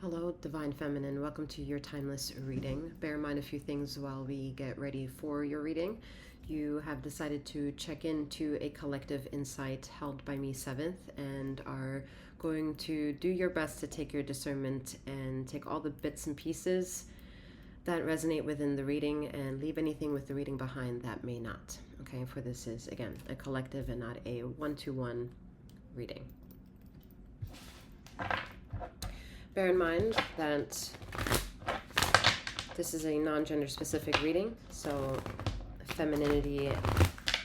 Hello, Divine Feminine. Welcome to your timeless reading. Bear in mind a few things while we get ready for your reading. You have decided to check into a collective insight held by me 7th and are going to do your best to take your discernment and take all the bits and pieces that resonate within the reading and leave anything with the reading behind that may not. Okay, for this is, again, a collective and not a one-to-one reading. Bear in mind that this is a non-gender specific reading, so femininity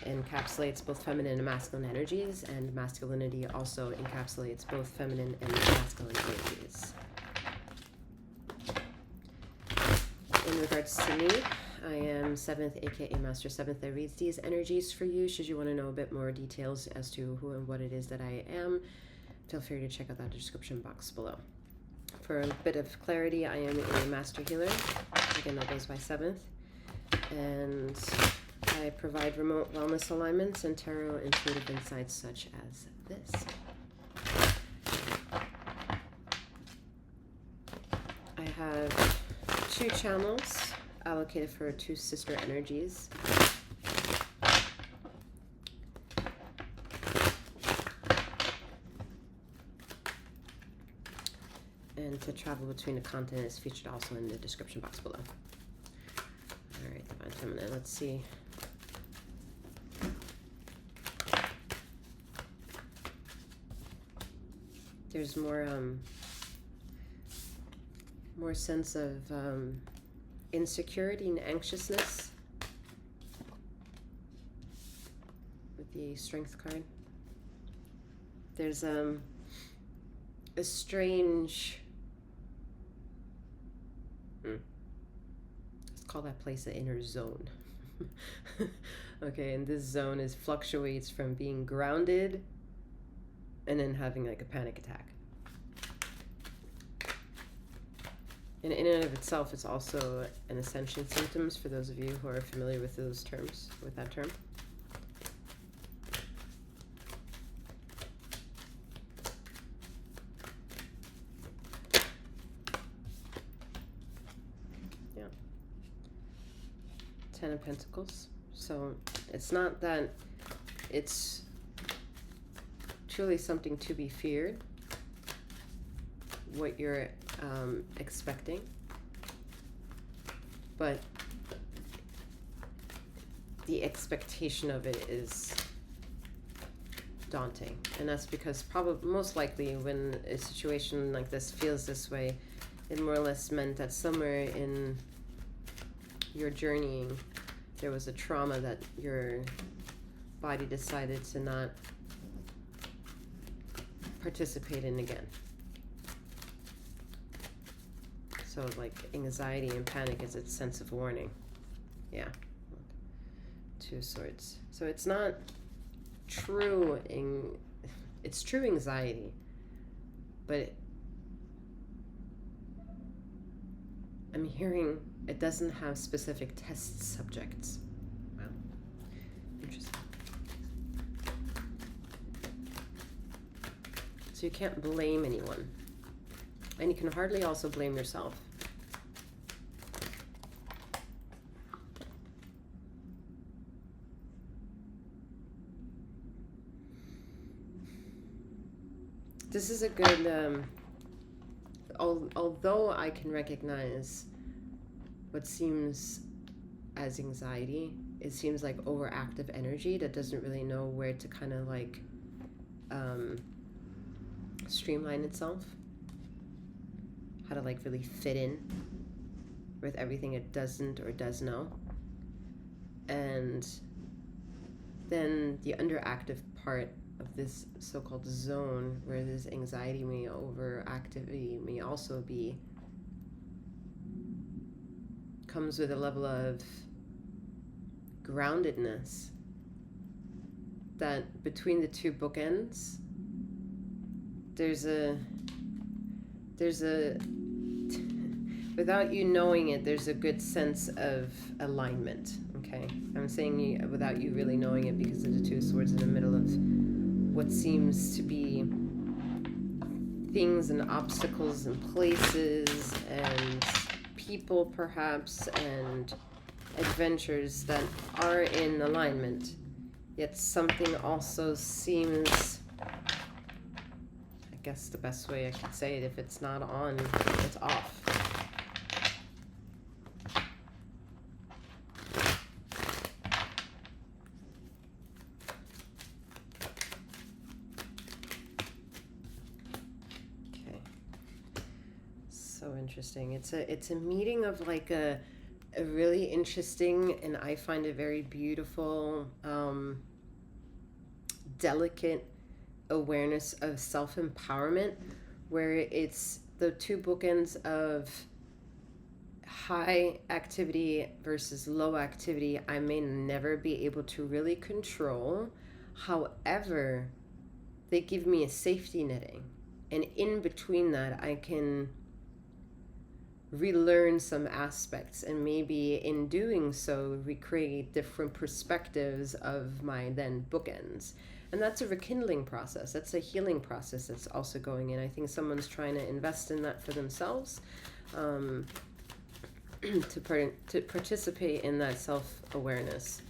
encapsulates both feminine and masculine energies, and masculinity also encapsulates both feminine and masculine energies. In regards to me, I am 7th, aka Master 7th, that reads these energies for you. Should you want to know a bit more details as to who and what it is that I am, feel free to check out that description box below. For a bit of clarity, I am a master healer. Again, that goes by 7th. And I provide remote wellness alignments and tarot intuitive insights such as this. I have 2 channels allocated for 2 sister energies. And to travel between the content is featured also in the description box below. All right, Divine Feminine, let's see. There's more sense of insecurity and anxiousness with the Strength card. There's a strange, let's call that place the inner zone. Okay, and this zone fluctuates from being grounded and then having like a panic attack. And in and of itself, it's also an ascension symptoms for those of you who are familiar with those terms, with that term. Yeah. 10 of Pentacles. So it's not that it's truly something to be feared, what you're expecting, but the expectation of it is daunting. And that's because probably most likely when a situation like this feels this way, it more or less meant that somewhere in your journeying there was a trauma that your body decided to not participate in again. So like anxiety and panic is its sense of warning. Yeah. 2 swords. So it's not true it's true anxiety, but I'm hearing it doesn't have specific test subjects. Wow. Interesting. So you can't blame anyone. And you can hardly also blame yourself. This is a good, although I can recognize what seems as anxiety, it seems like overactive energy that doesn't really know where to kind of like streamline itself, how to like really fit in with everything it doesn't or does know. And then the underactive part of this so-called zone where this anxiety may overactivity may also be comes with a level of groundedness that between the 2 bookends there's a without you knowing it, there's a good sense of alignment. Okay, I'm saying without you really knowing it because of the 2 swords in the middle of what seems to be things and obstacles and places and people perhaps and adventures that are in alignment, yet something also seems, I guess the best way I could say it, if it's not on, it's off. So interesting. It's a meeting of like a really interesting, and I find it very beautiful, delicate awareness of self-empowerment, where it's the two bookends of high activity versus low activity I may never be able to really control. However, they give me a safety netting, and in between that I can relearn some aspects, and maybe in doing so recreate different perspectives of my then bookends. And that's a rekindling process, that's a healing process that's also going in. I think someone's trying to invest in that for themselves, to participate in that self-awareness,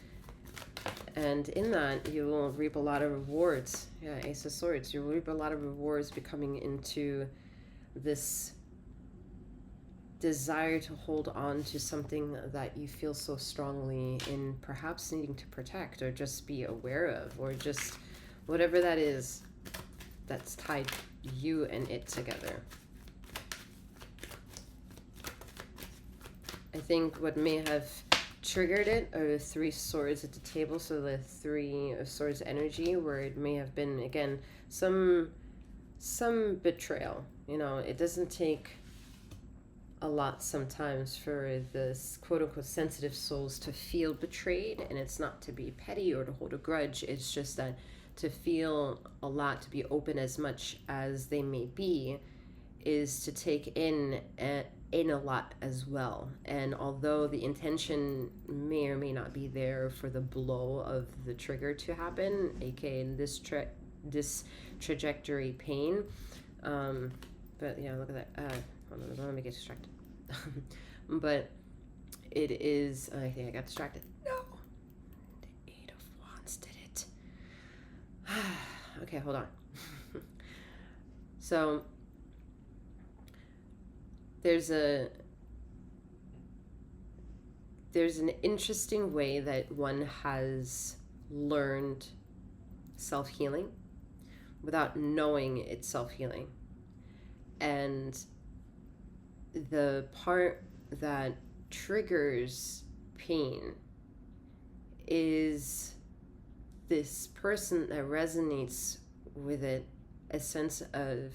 and in that you will reap a lot of rewards. Yeah, Ace of Swords, you will reap a lot of rewards becoming into this desire to hold on to something that you feel so strongly in, perhaps needing to protect or just be aware of, or just whatever that is that's tied you and it together. I think what may have triggered it are the three swords at the table, so the three of swords energy, where it may have been, again, some betrayal. It doesn't take a lot sometimes for this quote-unquote sensitive souls to feel betrayed, and it's not to be petty or to hold a grudge. It's just that to feel a lot, to be open as much as they may be, is to take in a lot as well. And although the intention may or may not be there for the blow of the trigger to happen, aka this trajectory pain, but yeah, look at that. Hold on, let me get distracted. But it is, I think I got distracted. No, the Eight of Wands did it. Okay, hold on. So there's an interesting way that one has learned self-healing without knowing it's self-healing. And the part that triggers pain is this person that resonates with it, a sense of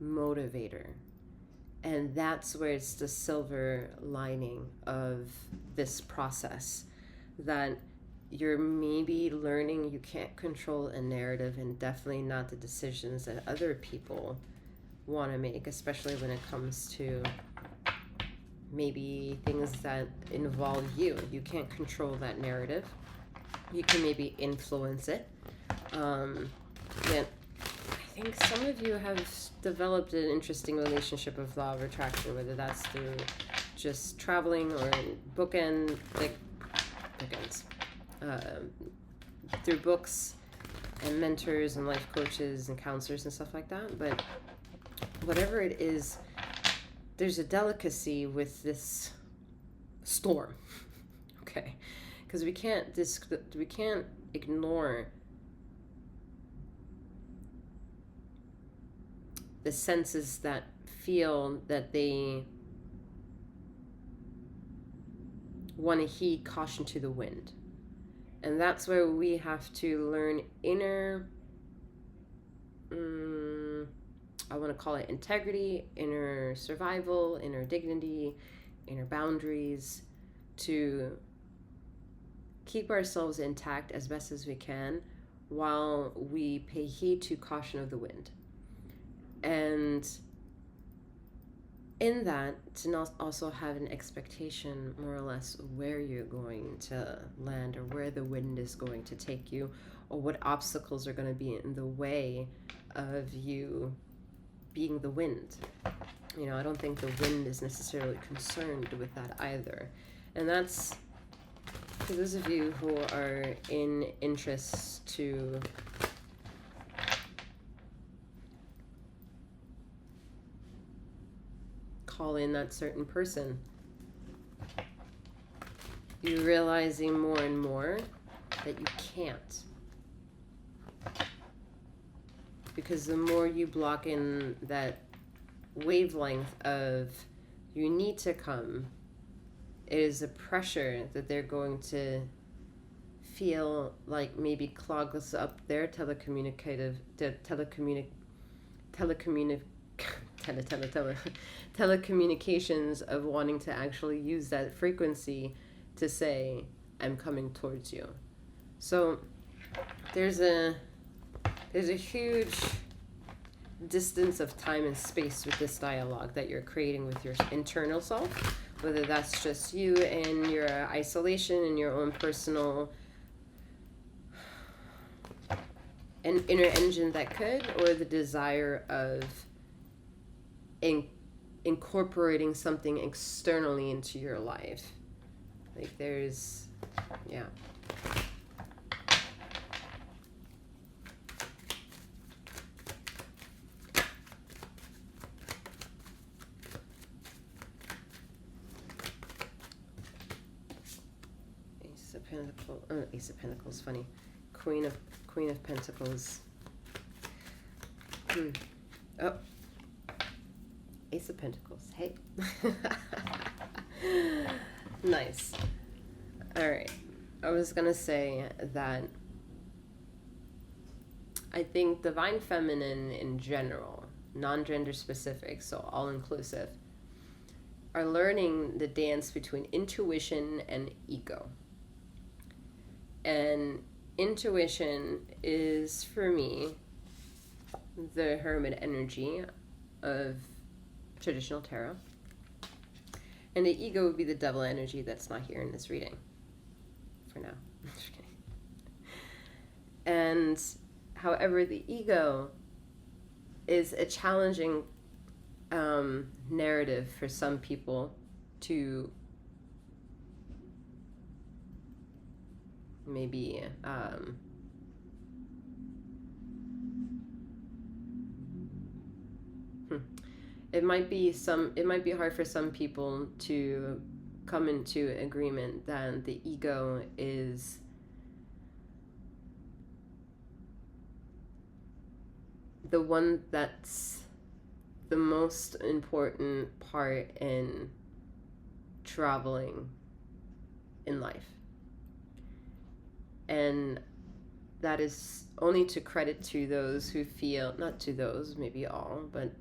motivator. And that's where it's the silver lining of this process, that you're maybe learning you can't control a narrative, and definitely not the decisions that other people want to make, especially when it comes to maybe things that involve you. You can't control that narrative. You can maybe influence it. Yet I think some of you have developed an interesting relationship with law of attraction, whether that's through just traveling or bookends, through books and mentors and life coaches and counselors and stuff like that. But whatever it is, there's a delicacy with this storm, okay? Because we can't ignore the senses that feel that they want to heed caution to the wind. And that's where we have to learn inner, I want to call it integrity, inner survival, inner dignity, inner boundaries, to keep ourselves intact as best as we can while we pay heed to caution of the wind. And in that, to not also have an expectation, more or less, where you're going to land, or where the wind is going to take you, or what obstacles are going to be in the way of you being the wind. You know, I don't think the wind is necessarily concerned with that either. And that's for those of you who are in interest to call in that certain person. You're realizing more and more that you can't. Because the more you block in that wavelength of you need to come, it is a pressure that they're going to feel like maybe clogs up their telecommunications of wanting to actually use that frequency to say, I'm coming towards you. So there's a huge distance of time and space with this dialogue that you're creating with your internal self, whether that's just you and your isolation and your own personal and inner engine that could, or the desire of incorporating something externally into your life. Like there's, yeah. Ace of Pentacles, funny. Queen of Pentacles. Oh. Ace of Pentacles. Hey. Nice. All right. I was going to say that I think Divine Feminine in general, non-gender specific, so all-inclusive, are learning the dance between intuition and ego. And intuition is, for me, the hermit energy of traditional tarot. And the ego would be the devil energy that's not here in this reading. For now. Just kidding. And however, the ego is a challenging narrative for some people to maybe it might be hard for some people to come into agreement that the ego is the one that's the most important part in traveling in life. And that is only to credit to those who feel, not to those, maybe all, but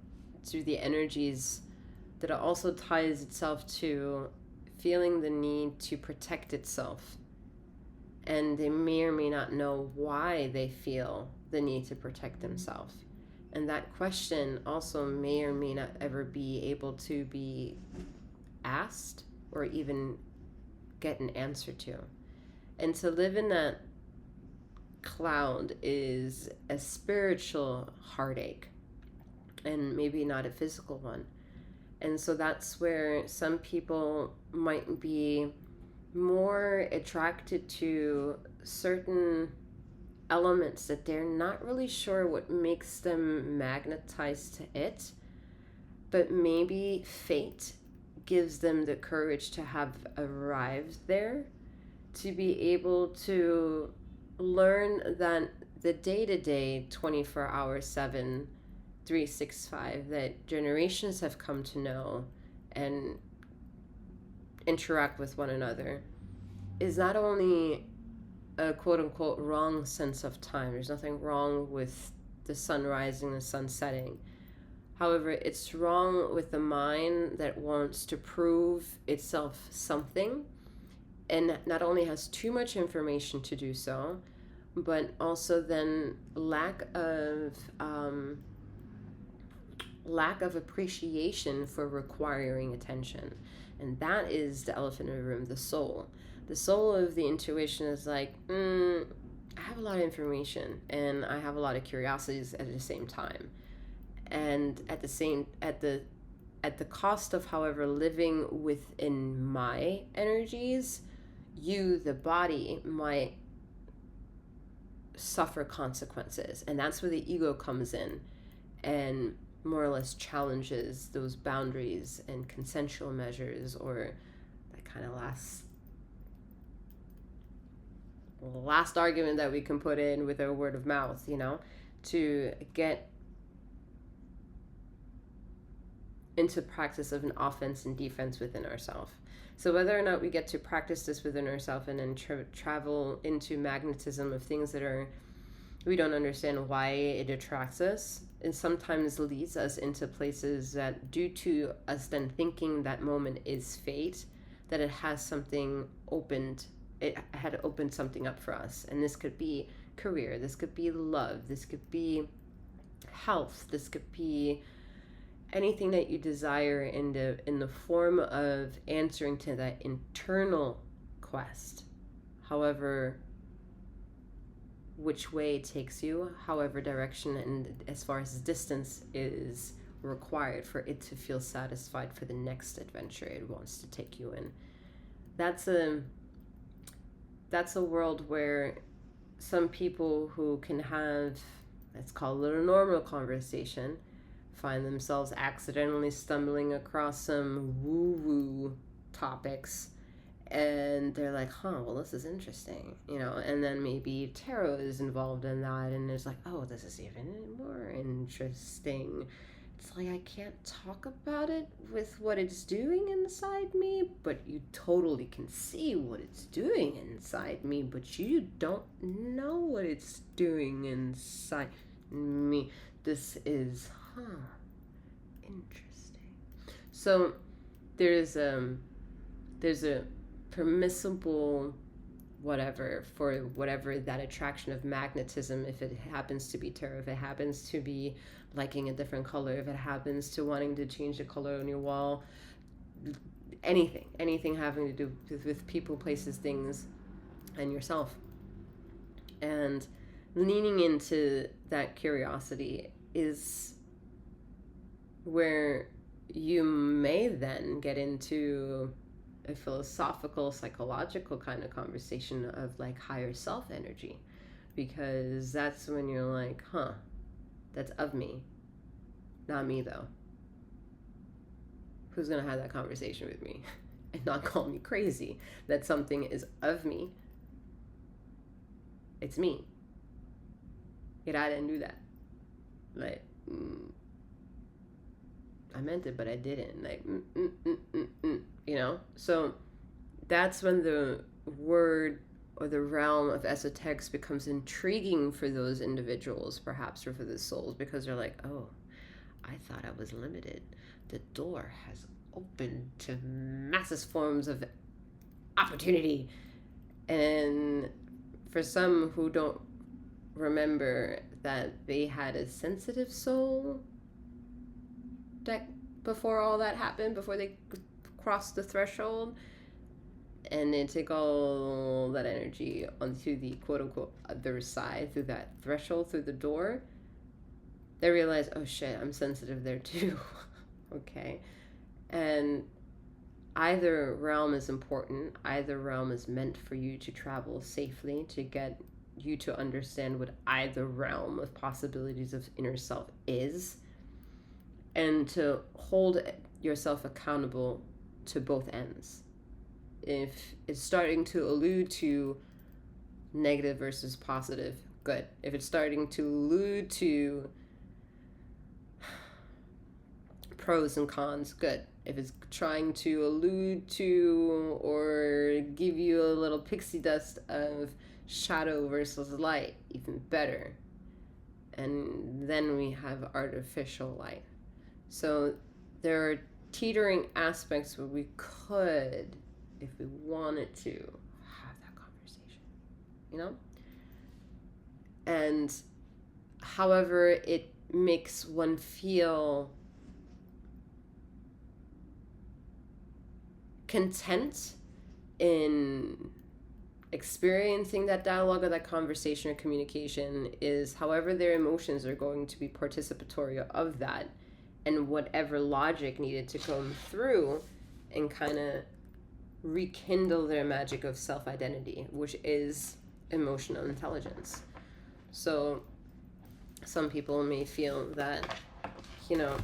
to the energies that it also ties itself to feeling the need to protect itself. And they may or may not know why they feel the need to protect themselves. And that question also may or may not ever be able to be asked or even get an answer to. And to live in that cloud is a spiritual heartache and maybe not a physical one. And so that's where some people might be more attracted to certain elements that they're not really sure what makes them magnetized to it, but maybe fate gives them the courage to have arrived there, to be able to learn that the day-to-day 24/7 365 that generations have come to know and interact with one another is not only a quote-unquote wrong sense of time. There's nothing wrong with the sun rising, the sun setting. However, it's wrong with the mind that wants to prove itself something and not only has too much information to do so, but also then lack of appreciation for requiring attention. And that is the elephant in the room, the soul. The soul of the intuition is like, I have a lot of information and I have a lot of curiosities at the same time. and at the cost of, however, living within my energies, you, the body, might suffer consequences. And that's where the ego comes in and more or less challenges those boundaries and consensual measures, or that kind of last argument that we can put in with our word of mouth, to get into practice of an offense and defense within ourselves. So whether or not we get to practice this within ourselves and then travel into magnetism of things that we don't understand why it attracts us, and sometimes leads us into places that, due to us then thinking that moment is fate, that it had opened something up for us. And this could be career, this could be love, this could be health, this could be anything that you desire in the form of answering to that internal quest, however which way it takes you, however direction and as far as distance is required for it to feel satisfied for the next adventure it wants to take you in. That's a world where some people who can have, let's call it a normal conversation, find themselves accidentally stumbling across some woo-woo topics, and they're like, well, this is interesting, and then maybe tarot is involved in that, and it's like, oh, this is even more interesting. It's like, I can't talk about it with what it's doing inside me, but you totally can see what it's doing inside me, but you don't know what it's doing inside me. This is interesting. So there's a permissible whatever for whatever that attraction of magnetism, if it happens to be tarot, if it happens to be liking a different color, if it happens to wanting to change the color on your wall, anything having to do with people, places, things, and yourself. And leaning into that curiosity is where you may then get into a philosophical, psychological kind of conversation of like higher self energy, because that's when you're like, that's of me, not me though. Who's gonna have that conversation with me and not call me crazy that something is of me? It's me. Yet I didn't do that. Like, I meant it, but I didn't. Like, So that's when the word or the realm of esoterics becomes intriguing for those individuals, perhaps, or for the souls, because they're like, oh, I thought I was limited. The door has opened to massive forms of opportunity. And for some who don't remember that they had a sensitive soul that before all that happened, before they crossed the threshold, and they take all that energy onto the quote-unquote other side, through that threshold, through the door, they realize, oh shit, I'm sensitive there too. Okay. And either realm is important, either realm is meant for you to travel safely, to get you to understand what either realm of possibilities of inner self is, and to hold yourself accountable to both ends. If it's starting to allude to negative versus positive, good. If it's starting to allude to pros and cons, good. If it's trying to allude to or give you a little pixie dust of shadow versus light, even better. And then we have artificial light. So there are teetering aspects where we could, if we wanted to, have that conversation, And however it makes one feel content in experiencing that dialogue or that conversation or communication is however their emotions are going to be participatory of that, and whatever logic needed to come through and kind of rekindle their magic of self-identity, which is emotional intelligence. So some people may feel that, you know,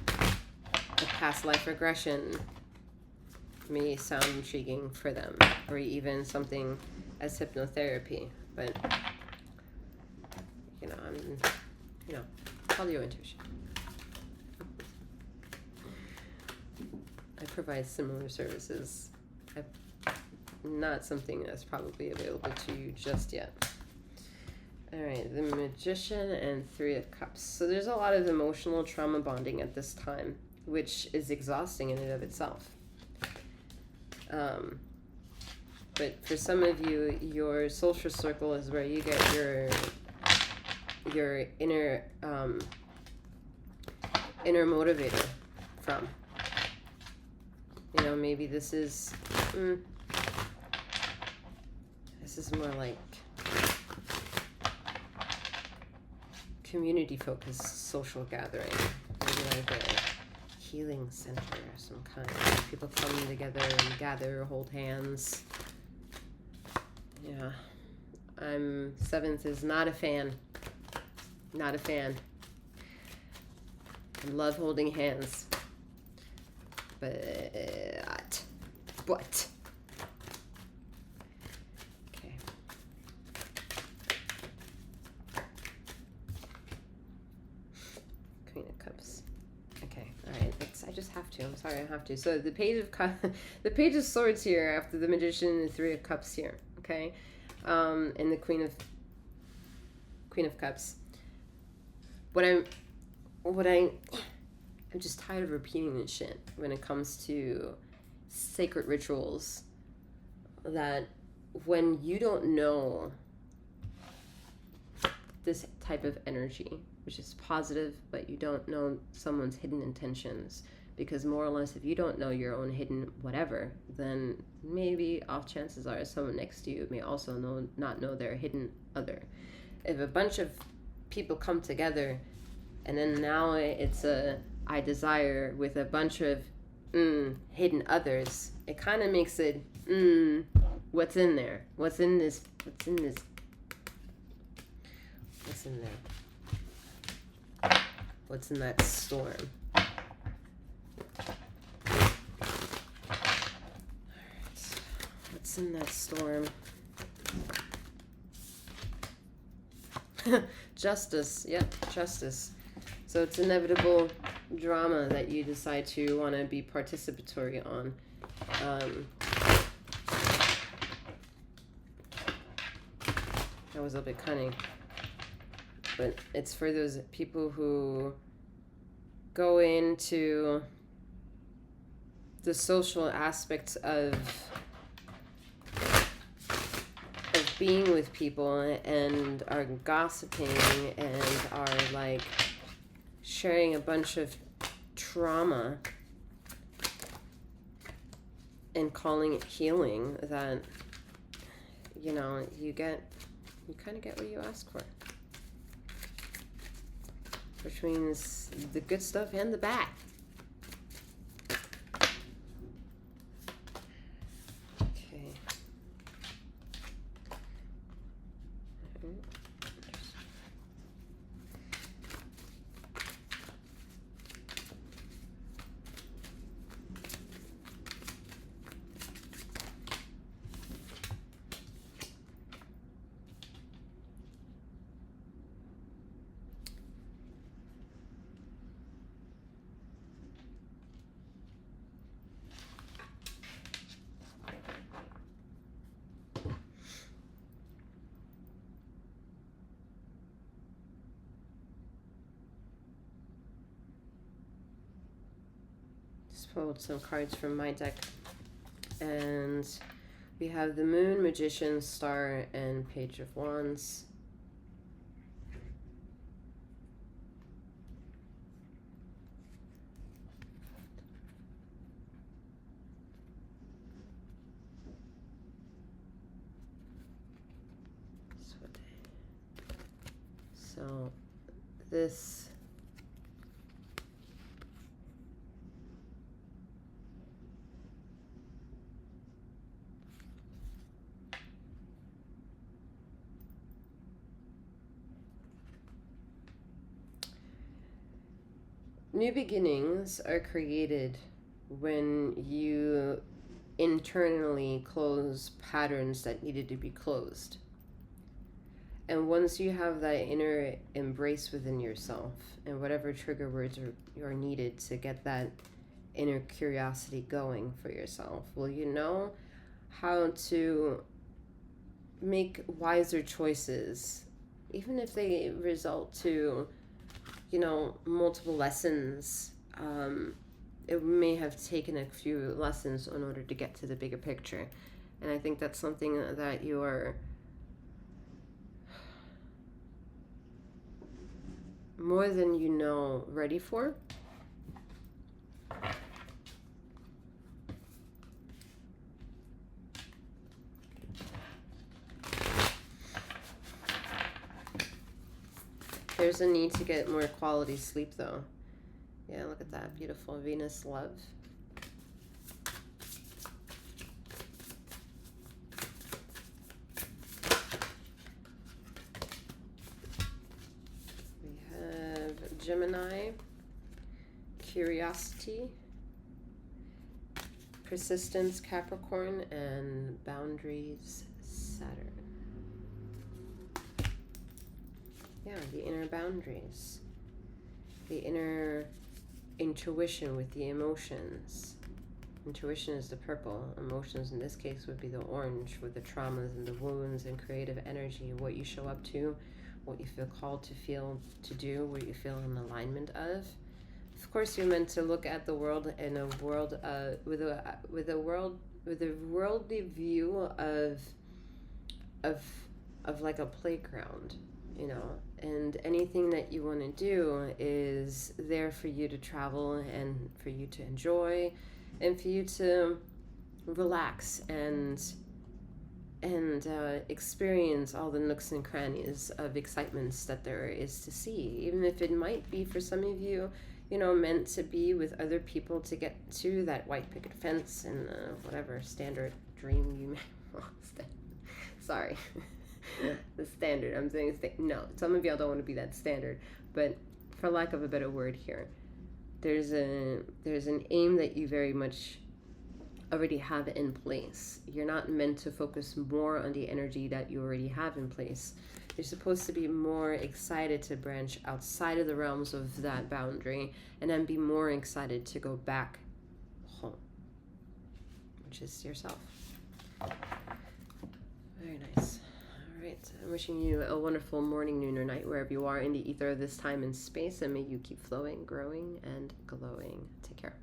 a past life regression may sound intriguing for them, or even something as hypnotherapy. But follow your intuition. I provide similar services. Not something that's probably available to you just yet. All right, the Magician and Three of Cups. So there's a lot of emotional trauma bonding at this time, which is exhausting in and of itself. But for some of you, your social circle is where you get your inner motivator from. You know, maybe this is more like community focused social gathering, maybe like a healing center of some kind. People come together and gather, hold hands. Yeah, I'm 7th is not a fan. Not a fan. I love holding hands, but okay. Queen of Cups. Okay, all right. I just have to. I'm sorry, I have to. So the the Page of Swords here after the Magician and the Three of Cups here. Okay, and the Queen of Cups. I'm just tired of repeating this shit when it comes to sacred rituals, that when you don't know this type of energy, which is positive, but you don't know someone's hidden intentions, because more or less if you don't know your own hidden whatever, then maybe off chances are someone next to you may also not know their hidden other. If a bunch of people come together and then now it's a I desire with a bunch of hidden others, it kind of makes it what's in there, what's in there, what's in that storm. What's in that storm? Justice. Yep, justice. So it's inevitable drama that you decide to want to be participatory on. That was a bit cunning. But it's for those people who go into the social aspects of being with people and are gossiping and are like sharing a bunch of trauma and calling it healing, that you kind of get what you ask for, which means the good stuff and the bad. Pulled some cards from my deck, and we have the Moon, Magician, Star, and Page of Wands. this new beginnings are created when you internally close patterns that needed to be closed. And once you have that inner embrace within yourself, and whatever trigger words are needed to get that inner curiosity going for yourself, will you know how to make wiser choices, even if they result to, multiple lessons. It may have taken a few lessons in order to get to the bigger picture. And I think that's something that you are more than ready for. There's a need to get more quality sleep though. Yeah, look at that beautiful Venus love. We have Gemini, curiosity, persistence, Capricorn, and boundaries, Saturn. Yeah, the inner boundaries, the inner intuition with the emotions. Intuition is the purple. Emotions in this case would be the orange, with the traumas and the wounds and creative energy, what you show up to, what you feel called to feel, to do, what you feel in alignment of. Of course, you're meant to look at the world in a world with a worldly view of like a playground, and anything that you want to do is there for you to travel and for you to enjoy and for you to relax and experience all the nooks and crannies of excitements that there is to see, even if it might be for some of you, meant to be with other people to get to that white picket fence and whatever standard dream you may want. Sorry. The standard. I'm saying no. Some of y'all don't want to be that standard, but for lack of a better word here, there's an aim that you very much already have in place. You're not meant to focus more on the energy that you already have in place. You're supposed to be more excited to branch outside of the realms of that boundary and then be more excited to go back home, which is yourself. Very nice. All right. I'm wishing you a wonderful morning, noon, or night, wherever you are in the ether of this time and space, and may you keep flowing, growing, and glowing. Take care.